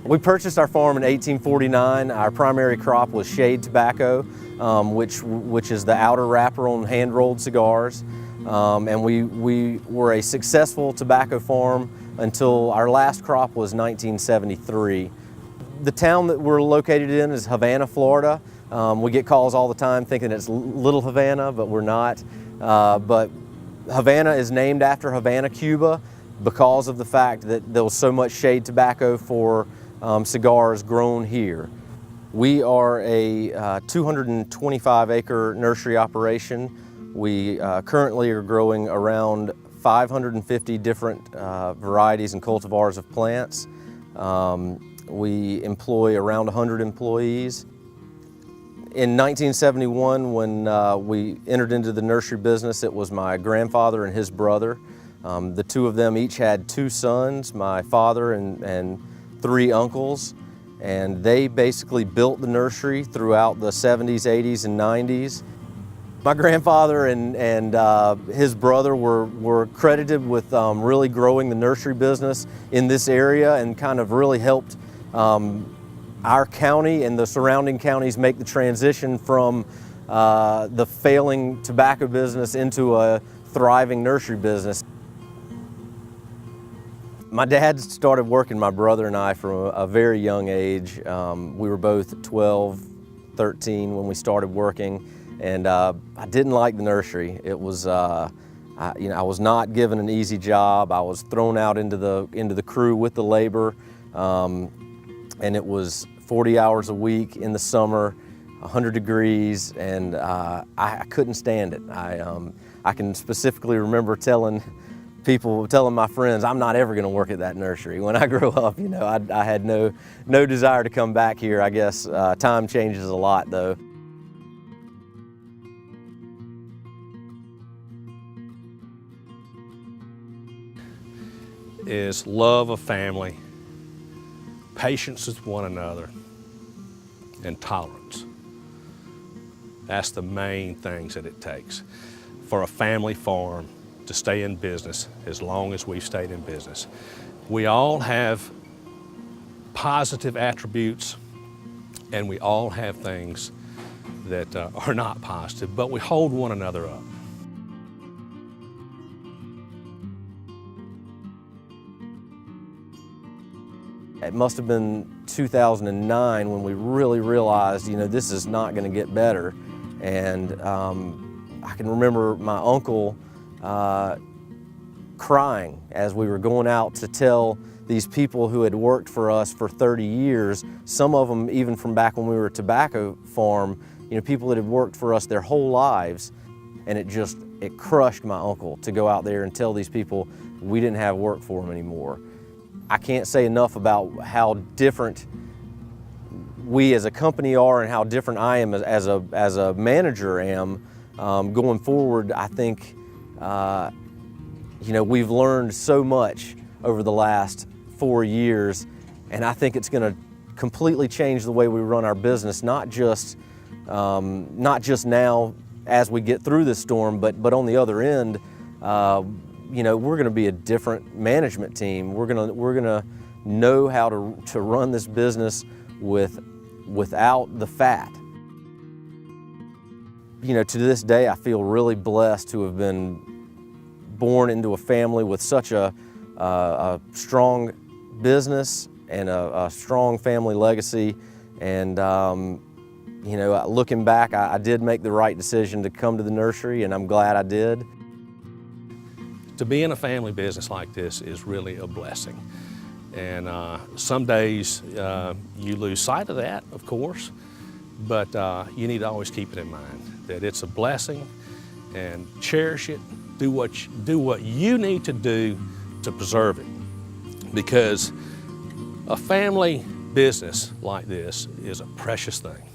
We purchased our farm in 1849. Our primary crop was shade tobacco, which is the outer wrapper on hand-rolled cigars. And we were a successful tobacco farm until our last crop was 1973. The town that we're located in is Havana, Florida. We get calls all the time thinking it's Little Havana, but we're not. But Havana is named after Havana, Cuba, because of the fact that there was so much shade tobacco for cigars grown here. We are a 225-acre nursery operation. We currently are growing around 550 different varieties and cultivars of plants. We employ around 100 employees. In 1971, when we entered into the nursery business, it was my grandfather and his brother. The two of them each had 2 sons, my father and 3 uncles, and they basically built the nursery throughout the 70s, 80s, and 90s. My grandfather and his brother were credited with really growing the nursery business in this area and kind of really helped our county and the surrounding counties make the transition from the failing tobacco business into a thriving nursery business. My dad started working my brother and I from a very young age. We were both 12, 13 when we started working, and I didn't like the nursery. It was, I was not given an easy job. I was thrown out into the crew with the labor, and it was 40 hours a week in the summer, 100 degrees, and I couldn't stand it. I can specifically remember telling my friends, I'm not ever going to work at that nursery. When I grow up, I had no desire to come back here. I guess time changes a lot, though. Is love of family, patience with one another, and tolerance. That's the main things that it takes for a family farm to stay in business as long as we've stayed in business. We all have positive attributes and we all have things that are not positive, but we hold one another up. It must have been 2009 when we really realized, this is not going to get better. And I can remember my uncle crying as we were going out to tell these people who had worked for us for 30 years, some of them even from back when we were a tobacco farm, people that had worked for us their whole lives, and it crushed my uncle to go out there and tell these people we didn't have work for them anymore. I can't say enough about how different we as a company are and how different I am as a manager am. Going forward, I think we've learned so much over the last 4 years, and I think it's going to completely change the way we run our business, not just now as we get through this storm, but on the other end, we're going to be a different management team. We're going to know how to run this business without the fat. To this day, I feel really blessed to have been born into a family with such a strong business and a strong family legacy. And looking back, I did make the right decision to come to the nursery, and I'm glad I did. To be in a family business like this is really a blessing. And some days you lose sight of that, of course, but you need to always keep it in mind that it's a blessing, and cherish it. Do what you need to do to preserve it, because a family business like this is a precious thing.